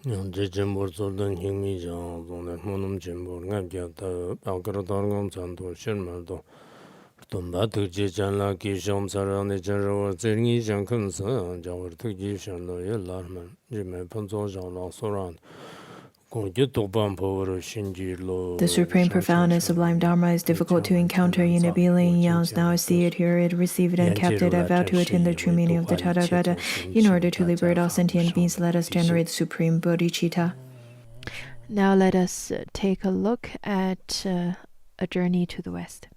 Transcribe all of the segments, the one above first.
제 점보서던 힘이 정도는 모놈 점보가 겨다 아그러다는 전도 실물도 또 나도 제잖아 기좀 사람의 저러 증이 정근서 저거 특기 선로 열라면 이제 본조장로 소란 The supreme, profound, and sublime Dharma is difficult to encounter in a billion eons. Now I see it, hear it, receive it, and kept it. I vow to attain the true meaning of the Tathagata. In order to liberate all sentient beings, let us generate supreme bodhicitta. Now let us take a look at a journey to the West.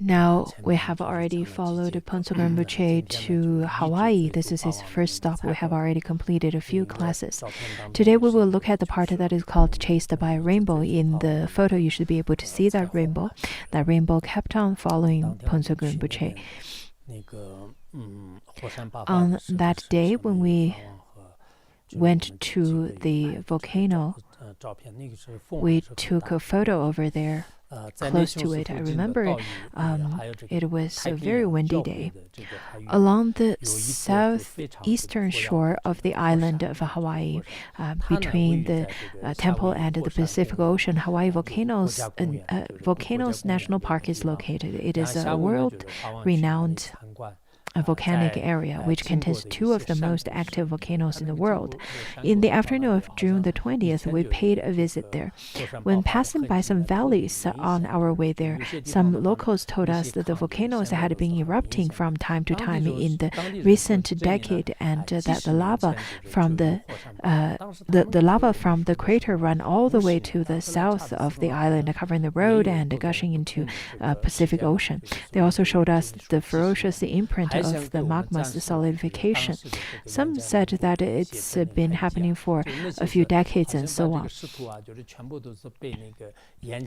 Now we have already followed Khenpo Rinpoche to Hawaii. This is his first stop. We have already completed a few classes. Today we will look at the part that is called Chased by a Rainbow. In the photo you should be able to see that rainbow. That rainbow kept on following Khenpo Rinpoche. On that day when we went to the volcano, we took a photo over there close to it. I remember it was a very windy day. Along the southeastern shore of the island of Hawaii, between the temple and the Pacific Ocean, Hawaii Volcanoes National Park is located. It is a world-renowned a volcanic area which contains two of the most active volcanoes in the world. In the afternoon of June the 20th, we paid a visit there. When passing by some valleys on our way there, some locals told us that the volcanoes had been erupting from time to time in the recent decade, and that the lava from the crater ran all the way to the south of the island, covering the road and gushing into Pacific Ocean. They also showed us the ferocious imprint of the magma's solidification. Some said that it's been happening for a few decades and so on.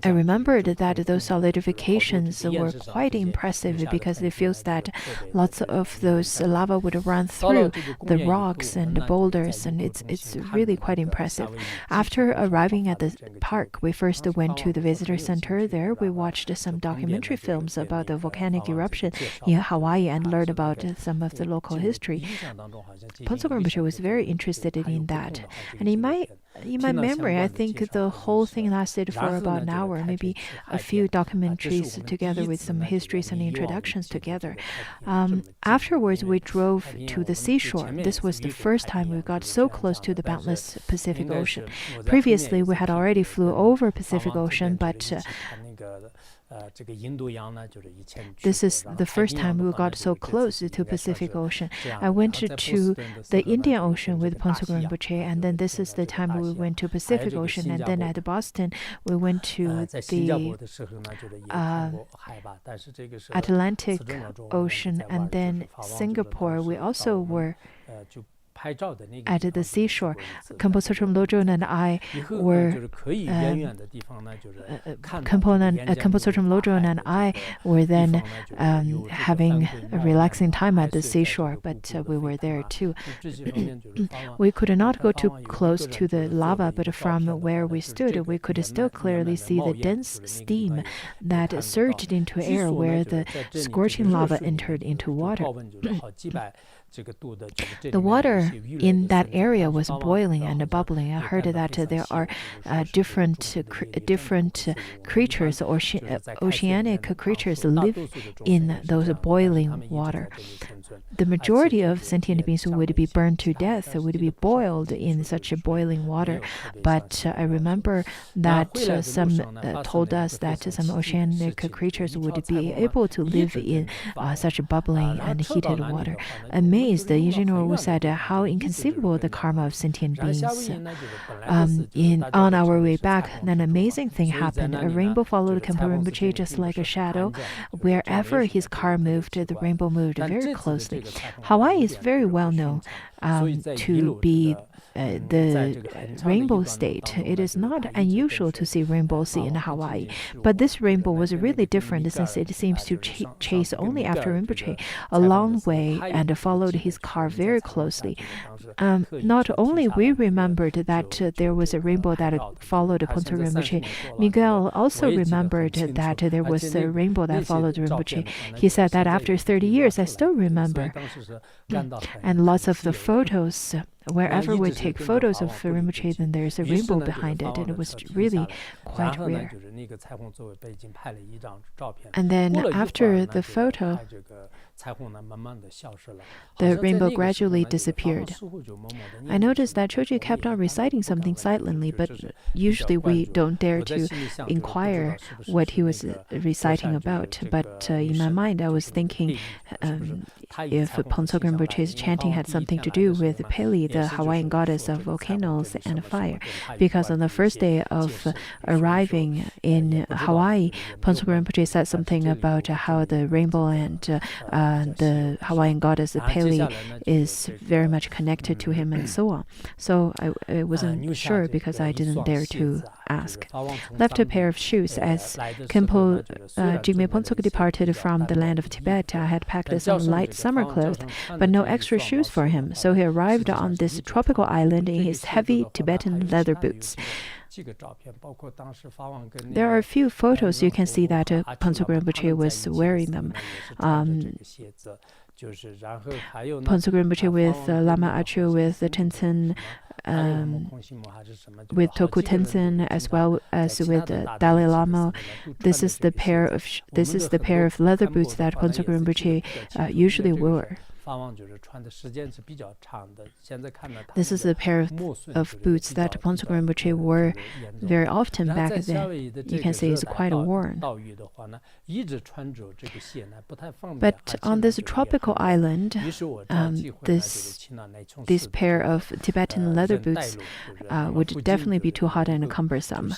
I remembered that those solidifications were quite impressive because it feels that lots of those lava would run through the rocks and boulders, and it's really quite impressive. After arriving at the park, we first went to the visitor center. There we watched some documentary films about the volcanic eruption in Hawaii and learned about some of the local history. Khenpo Rinpoche was very interested in that. And in my memory, I think the whole thing lasted for about an hour, maybe a few documentaries together with some histories and introductions together. Afterwards, we drove to the seashore. This was the first time we got so close to the boundless Pacific Ocean. Previously, we had already flew over Pacific Ocean, but this is the first time we got so close to Pacific Ocean. I went to the Indian Ocean with Khenpo Rinpoche, and then this is the time we went to Pacific Ocean, and then at Boston we went to the Atlantic Ocean, and then Singapore. We also were at the seashore. Khenpo Rinpoche and I were then having a relaxing time at the seashore, but we were there too. We could not go too close to the lava, but from where we stood, we could still clearly see the dense steam that surged into air where the scorching lava entered into water. The water in that area was boiling and bubbling. I heard that there are different creatures, oceanic creatures live in those boiling water. The majority of sentient beings would be burned to death, would be boiled in such a boiling water. But I remember that some told us that some oceanic creatures would be able to live in such bubbling and heated water. Amazed, Yijin Wu said how inconceivable the karma of sentient beings. On our way back, an amazing thing happened. A rainbow followed Khenpo Rinpoche just like a shadow. Wherever his car moved, the rainbow moved very closely. Hawaii is very well known to be the rainbow state. It is not unusual to see rainbows in Hawaii, but this rainbow was really different since it seems to chase only after Rinpoche a long way and followed his car very closely. Not only we remembered that there was a rainbow that followed Ponto Rinpoche, Miguel also remembered that there was a rainbow that followed Rinpoche. He said that after 30 years, I still remember. And lots of the photos, wherever we take photos of Rinpoche, then there's a rainbow behind it, and it was really quite rare. And then after the photo, the rainbow gradually disappeared. I noticed that Chojé kept on reciting something silently, but usually we don't dare to inquire what he was reciting about. But in my mind, I was thinking if Ponto Rinpoche's chanting had something to do with Pele, the Hawaiian goddess of volcanoes and fire. Because on the first day of arriving in Hawaii, Ponto Rinpoche said something about how the rainbow and the Hawaiian goddess Pele is very much connected to him and so on. So I wasn't sure because I didn't dare to ask. Left a pair of shoes. As Khenpo Jigme Phuntsok departed from the land of Tibet, I had packed some light summer clothes, but no extra shoes for him. So he arrived on this tropical island in his heavy Tibetan leather boots. There are a few photos you can see that Pontsok Rinpoche was wearing them. Pontsok Rinpoche with Lama Acho, with Tenzin, with Toku Tenzin, as well as with Dalai Lama. This is the pair of leather boots that Pontsok Rinpoche usually wore. This is a pair of boots that Pontsok Rinpoche wore very often back then. You can see it's quite worn. But on this tropical island, this pair of Tibetan leather boots would definitely be too hot and cumbersome.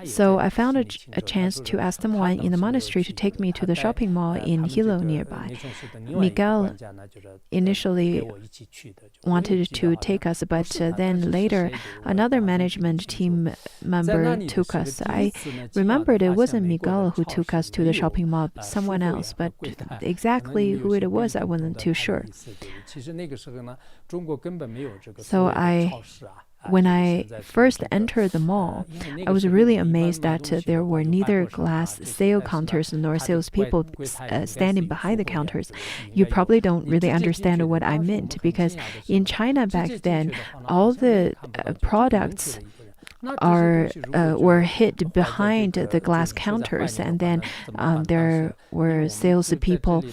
So I found a chance to ask someone in the monastery to take me to the shopping mall in Hilo nearby. Miguel initially wanted to take us, but then later another management team member took us. I remembered it wasn't Miguel who took us to the shopping mall, someone else, but exactly who it was, I wasn't too sure. So when I first entered the mall, I was really amazed that there were neither glass sale counters nor salespeople standing behind the counters. You probably don't really understand what I meant, because in China back then, all the products were hid behind the glass counters, and then there were salespeople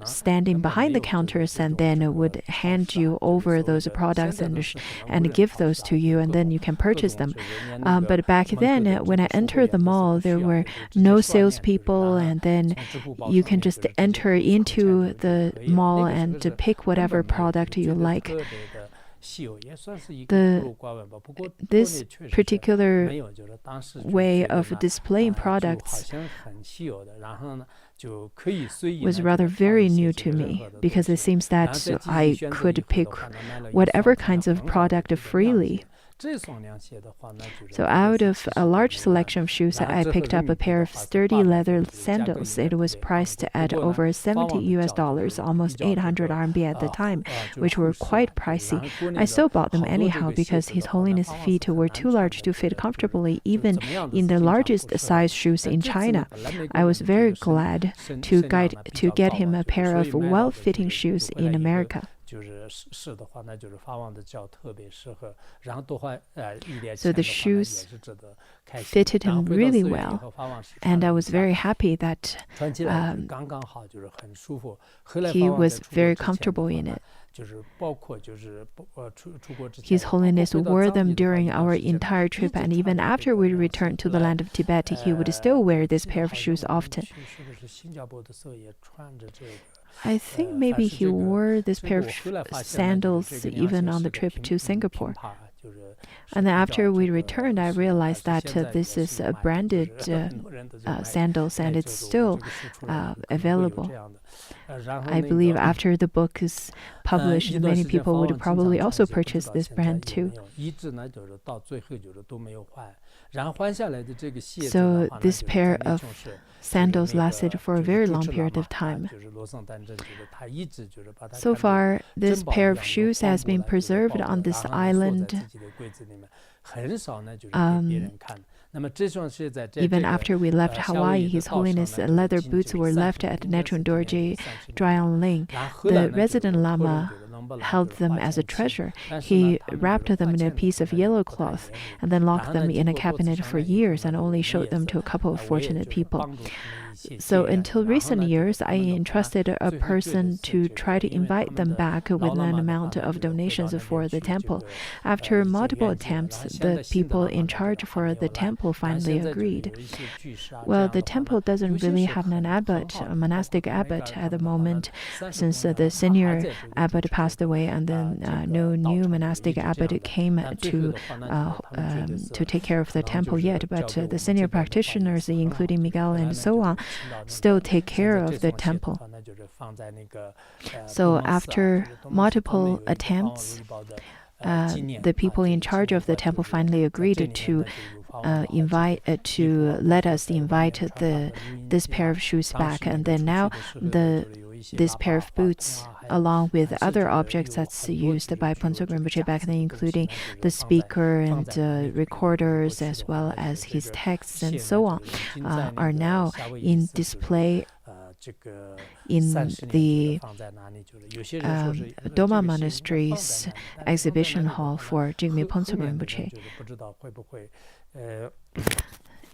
standing behind the counters, and then would hand you over those products and give those to you, and then you can purchase them. But back then, when I entered the mall, there were no salespeople, and then you can just enter into the mall and to pick whatever product you like. This particular way of displaying products was rather very new to me, because it seems that I could pick whatever kinds of product freely. So out of a large selection of shoes, I picked up a pair of sturdy leather sandals. It was priced at over $70, almost 800 RMB at the time, which were quite pricey. I still bought them anyhow because His Holiness' feet were too large to fit comfortably, even in the largest size shoes in China. I was very glad to get him a pair of well-fitting shoes in America. So the shoes fitted him really well, and I was very happy that he was very comfortable in it. His Holiness wore them during our entire trip, and even after we returned to the land of Tibet, he would still wear this pair of shoes often. I think maybe he wore this pair of sandals even on the trip to Singapore. And then after we returned, I realized that this is branded sandals, and it's still available. I believe after the book is published, many people would probably also purchase this brand too. So this pair of sandals lasted for a very long period of time. So far, this pair of shoes has been preserved on this island. Even after we left Hawaii, His Holiness' leather boots were left at Netron Dorje Dry on Ling. The resident Lama held them as a treasure. He wrapped them in a piece of yellow cloth and then locked them in a cabinet for years and only showed them to a couple of fortunate people. So until recent years, I entrusted a person to try to invite them back with an amount of donations for the temple. After multiple attempts, the people in charge for the temple finally agreed. Well, the temple doesn't really have an abbot, a monastic abbot at the moment, since the senior abbot passed away, and then no new monastic abbot came to take care of the temple yet. But the senior practitioners, including Miguel and so on, still take care of the temple. So after multiple attempts, the people in charge of the temple finally agreed to let us invite this pair of shoes back, and then now this pair of boots, along with other objects that's used by Phuntsok Rinpoche back then, including the speaker and recorders, as well as his texts and so on, are now in display in the Doma Monastery's exhibition hall for Jigme Phuntsok Rinpoche.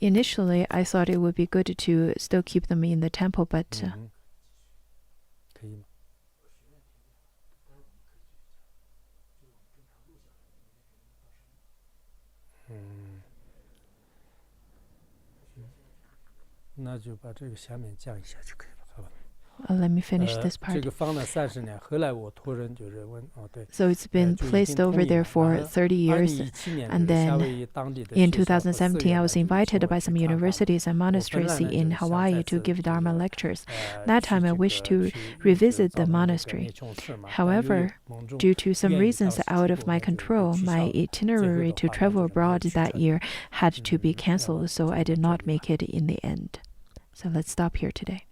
Initially, I thought it would be good to still keep them in the temple, but let me finish this part. So it's been placed over there for 30 years, and then in 2017 I was invited by some universities and monasteries in Hawaii to give Dharma lectures. That time I wished to revisit the monastery. However, due to some reasons out of my control, my itinerary to travel abroad that year had to be cancelled, so I did not make it in the end. So let's stop here today.